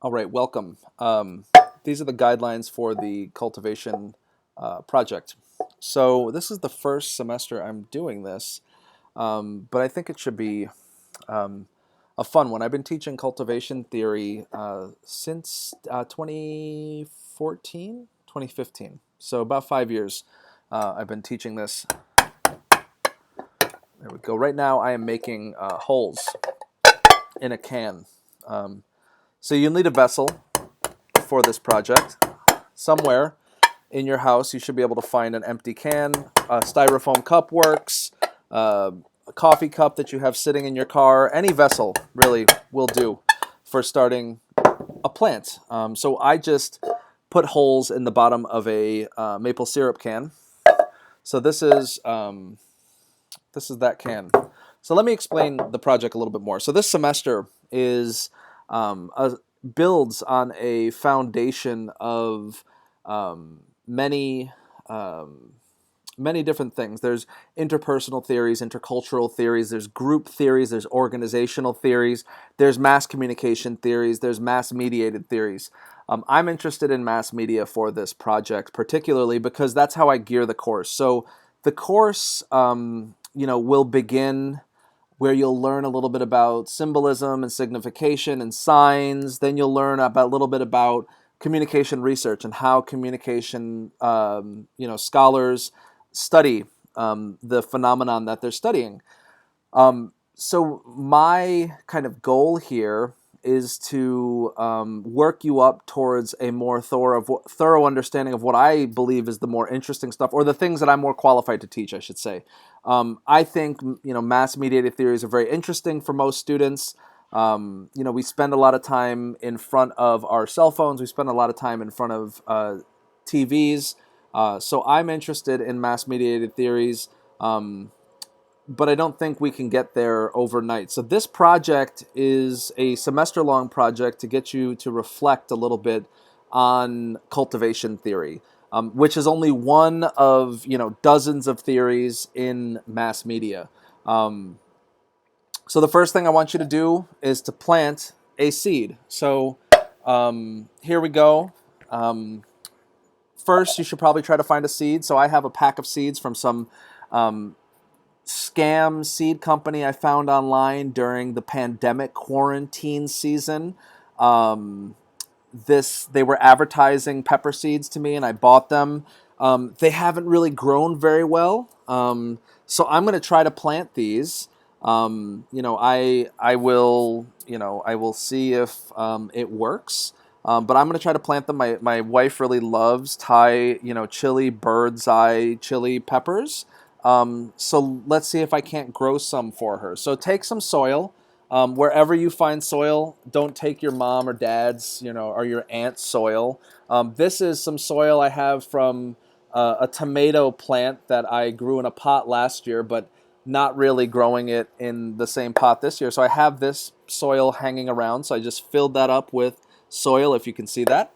All right, welcome. These are the guidelines for the cultivation project. So this is the first semester I'm doing this, but I think it should be um, a fun one. I've been teaching cultivation theory since 2014, 2015. So about 5 years I've been teaching this. There we go. Right now I am making holes in a can. Um, so you'll need a vessel for this project. Somewhere in your house, you should be able to find an empty can. A styrofoam cup works. A coffee cup that you have sitting in your car. Any vessel really will do for starting a plant. So I just put holes in the bottom of a maple syrup can. So this is that can. So let me explain the project a little bit more. So this semester is builds on a foundation of many many different things. There's interpersonal theories, intercultural theories, there's group theories, there's organizational theories, there's mass communication theories, there's mass mediated theories. I'm interested in mass media for this project, particularly because that's how I gear the course. So the course, will begin where you'll learn a little bit about symbolism and signification and signs. Then you'll learn about a little bit about communication research and how communication, scholars study the phenomenon that they're studying. So my kind of goal here is to work you up towards a more thorough understanding of what I believe is the more interesting stuff, or the things that I'm more qualified to teach, I should say. I think mass mediated theories are very interesting for most students. We spend a lot of time in front of our cell phones. We spend a lot of time in front of TVs. So I'm interested in mass mediated theories. But I don't think we can get there overnight. So this project is a semester-long project to get you to reflect a little bit on cultivation theory, which is only one of dozens of theories in mass media. So the first thing I want you to do is to plant a seed. So here we go. First, you should probably try to find a seed. So I have a pack of seeds from some scam seed company I found online during the pandemic quarantine season. They were advertising pepper seeds to me, and I bought them. They haven't really grown very well, so I'm going to try to plant these. I will see if it works. But I'm going to try to plant them. My wife really loves Thai, chili, bird's eye chili peppers. So let's see if I can't grow some for her. So take some soil. Wherever you find soil, don't take your mom or dad's, or your aunt's soil. This is some soil I have from a tomato plant that I grew in a pot last year, but not really growing it in the same pot this year. So I have this soil hanging around. So I just filled that up with soil, if you can see that.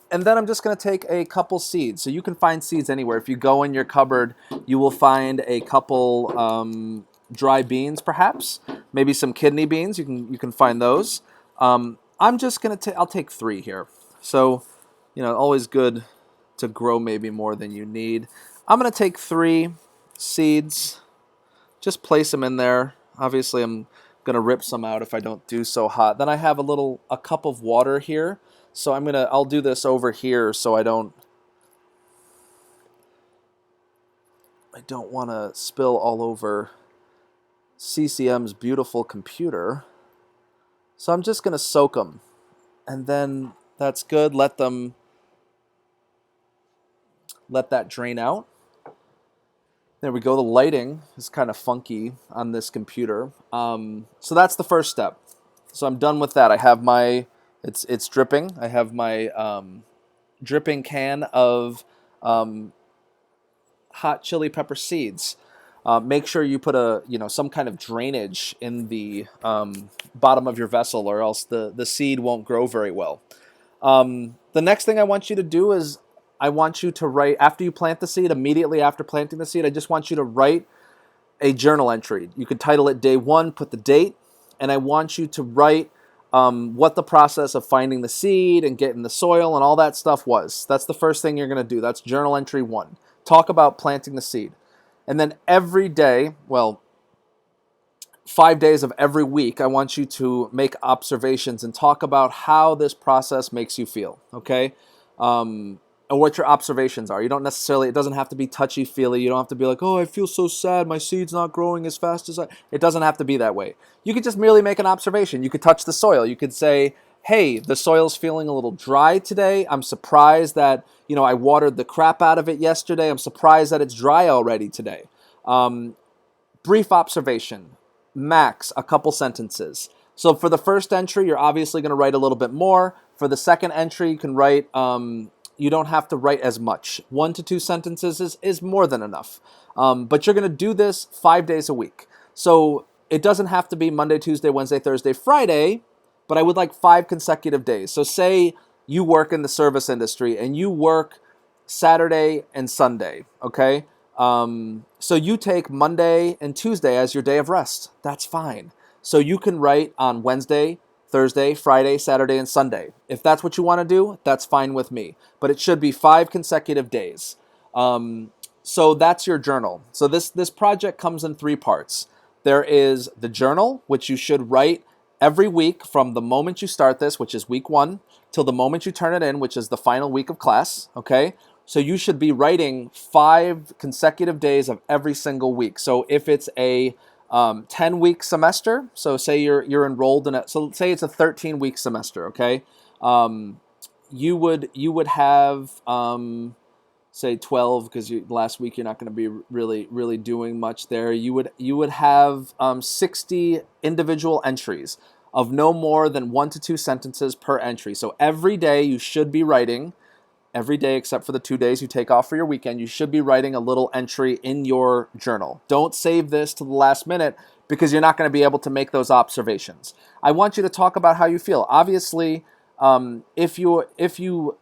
And then I'm just going to take a couple seeds. So you can find seeds anywhere. If you go in your cupboard, you will find a couple dry beans, perhaps, maybe some kidney beans. You can find those. I'm just going to I'll take 3 here. So, always good to grow maybe more than you need. I'm going to take 3 seeds. Just place them in there. Obviously, I'm going to rip some out if I don't do so hot. Then I have a cup of water here. So I'll do this over here so I don't want to spill all over CCM's beautiful computer. So I'm just going to soak them. And then that's good. Let that drain out. There we go. The lighting is kind of funky on this computer. So that's the first step. So I'm done with that. I have it's dripping. I have my dripping can of hot chili pepper seeds. Make sure you put some kind of drainage in the bottom of your vessel, or else the seed won't grow very well. The next thing I want you to do is I want you to write, after you plant the seed, immediately after planting the seed, I just want you to write a journal entry. You could title it Day 1, put the date, and I want you to write what the process of finding the seed and getting the soil and all that stuff was. That's the first thing you're going to do. That's journal entry 1. Talk about planting the seed. And then every day, well, 5 days of every week, I want you to make observations and talk about how this process makes you feel, okay? And what your observations are. You don't necessarily, it doesn't have to be touchy-feely. You don't have to be like, oh, I feel so sad, my seed's not growing as fast as I... It doesn't have to be that way. You could just merely make an observation. You could touch the soil. You could say, hey, the soil's feeling a little dry today. I'm surprised that, I watered the crap out of it yesterday. I'm surprised that it's dry already today. Brief observation, max a couple sentences. So for the first entry, you're obviously going to write a little bit more. For the second entry, you can write, you don't have to write as much. 1 to 2 sentences is more than enough. But you're going to do this 5 days a week. So it doesn't have to be Monday, Tuesday, Wednesday, Thursday, Friday, but I would like 5 consecutive days. So say you work in the service industry and you work Saturday and Sunday, okay? So you take Monday and Tuesday as your day of rest. That's fine. So you can write on Wednesday, Thursday, Friday, Saturday, and Sunday. If that's what you want to do, that's fine with me. But it should be 5 consecutive days. So that's your journal. So this project comes in 3 parts. There is the journal, which you should write every week from the moment you start this, which is week 1, till the moment you turn it in, which is the final week of class, okay? So you should be writing 5 consecutive days of every single week. So if it's a 10-week semester, so say you're enrolled in it, so say it's a 13-week semester, okay? You would have say 12 because last week you're not going to be really doing much there. You would have 60 individual entries of no more than 1 to 2 sentences per entry. So every day you should be writing. Every day except for the 2 days you take off for your weekend, you should be writing a little entry in your journal. Don't save this to the last minute because you're not going to be able to make those observations. I want you to talk about how you feel. Obviously, if you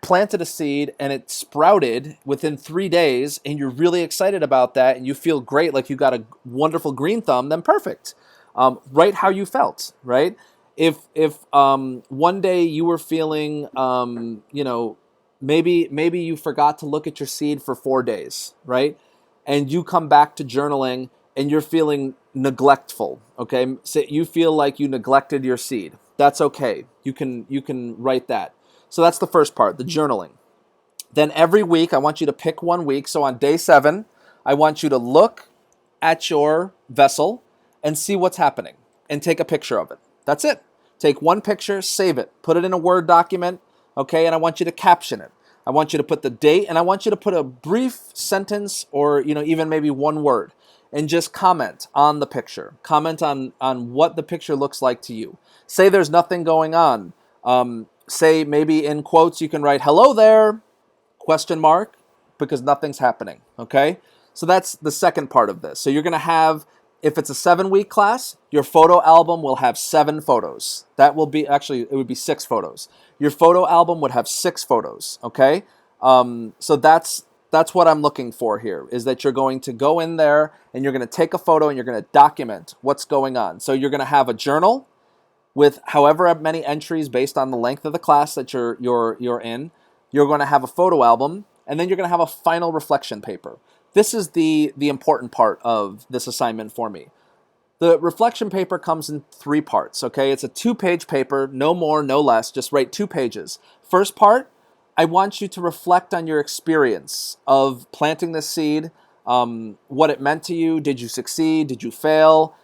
planted a seed and it sprouted within 3 days and you're really excited about that and you feel great, like you got a wonderful green thumb, then perfect. Write how you felt, right? If one day you were feeling, maybe you forgot to look at your seed for 4 days, right? And you come back to journaling and you're feeling neglectful, okay? So you feel like you neglected your seed. That's okay. You can write that. So that's the first part, the journaling. Then every week, I want you to pick 1 week. So on day 7, I want you to look at your vessel and see what's happening and take a picture of it. That's it. Take 1 picture, save it, put it in a Word document, okay, and I want you to caption it. I want you to put the date, and I want you to put a brief sentence or, even maybe 1 word, and just comment on the picture. Comment on what the picture looks like to you. Say there's nothing going on. Say maybe in quotes you can write, hello there, ? Because nothing's happening, okay? So that's the second part of this. So you're going to have, if it's a 7-week class, your photo album will have 7 photos. That will be, actually, it would be 6 photos. Your photo album would have 6 photos, okay? So that's what I'm looking for here, is that you're going to go in there and you're going to take a photo and you're going to document what's going on. So you're going to have a journal with however many entries based on the length of the class that you're in. You're going to have a photo album, and then you're going to have a final reflection paper. This is the important part of this assignment for me. The reflection paper comes in 3 parts, okay? It's a 2-page paper, no more, no less. Just write 2 pages. First part, I want you to reflect on your experience of planting this seed, what it meant to you. Did you succeed? Did you fail?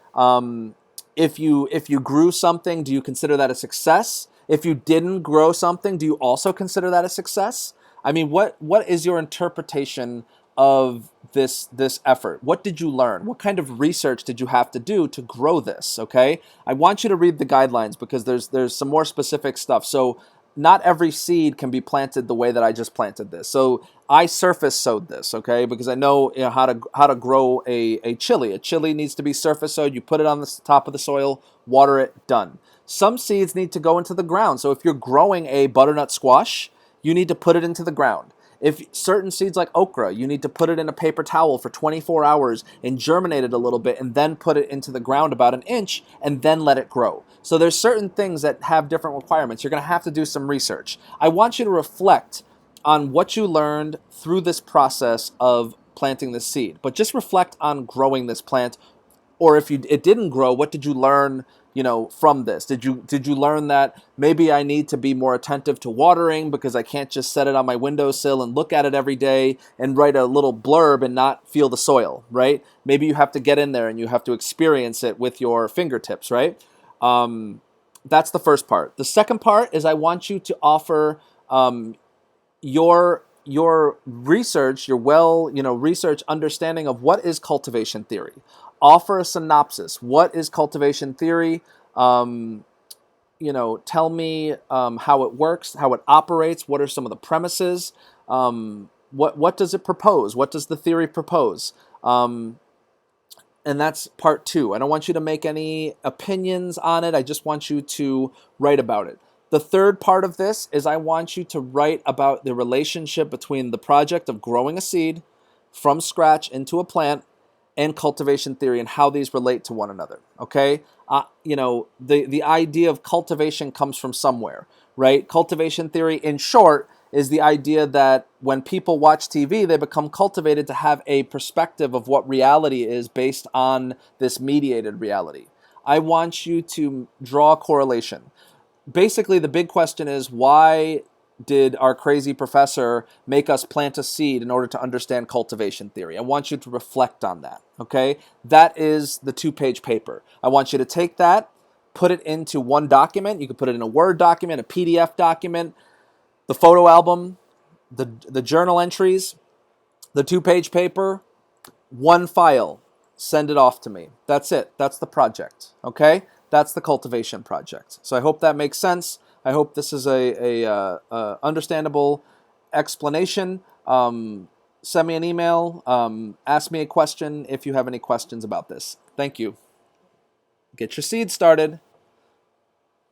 If you grew something, do you consider that a success? If you didn't grow something, do you also consider that a success? I mean, what is your interpretation of this effort? What did you learn? What kind of research did you have to do to grow this, okay? I want you to read the guidelines because there's some more specific stuff. So not every seed can be planted the way that I just planted this. So I surface sowed this, okay? Because I know, how to grow a chili. A chili needs to be surface sowed. You put it on the top of the soil, water it, done. Some seeds need to go into the ground. So if you're growing a butternut squash, you need to put it into the ground. If certain seeds like okra, you need to put it in a paper towel for 24 hours and germinate it a little bit and then put it into the ground about 1 inch and then let it grow. So there's certain things that have different requirements. You're going to have to do some research. I want you to reflect on what you learned through this process of planting the seed, but just reflect on growing this plant. Or if it didn't grow, what did you learn, from this? Did you learn that maybe I need to be more attentive to watering because I can't just set it on my windowsill and look at it every day and write a little blurb and not feel the soil, right? Maybe you have to get in there and you have to experience it with your fingertips, right? That's the first part. The second part is I want you to offer your research, your research understanding of what is cultivation theory. Offer a synopsis. What is cultivation theory? Tell me how it works, how it operates. What are some of the premises? What does it propose? What does the theory propose? And that's part two. I don't want you to make any opinions on it. I just want you to write about it. The third part of this is I want you to write about the relationship between the project of growing a seed from scratch into a plant and cultivation theory and how these relate to one another. Okay? The idea of cultivation comes from somewhere, right? Cultivation theory, in short, is the idea that when people watch TV, they become cultivated to have a perspective of what reality is based on this mediated reality. I want you to draw a correlation. Basically, the big question is, why did our crazy professor make us plant a seed in order to understand cultivation theory? I want you to reflect on that, okay? That is the 2-page paper. I want you to take that, put it into one document. You can put it in a Word document, a PDF document, the photo album, the journal entries, the 2-page paper, one file. Send it off to me. That's it. That's the project. Okay? That's the cultivation project. So I hope that makes sense. I hope this is a understandable explanation. Send me an email. Ask me a question if you have any questions about this. Thank you. Get your seed started.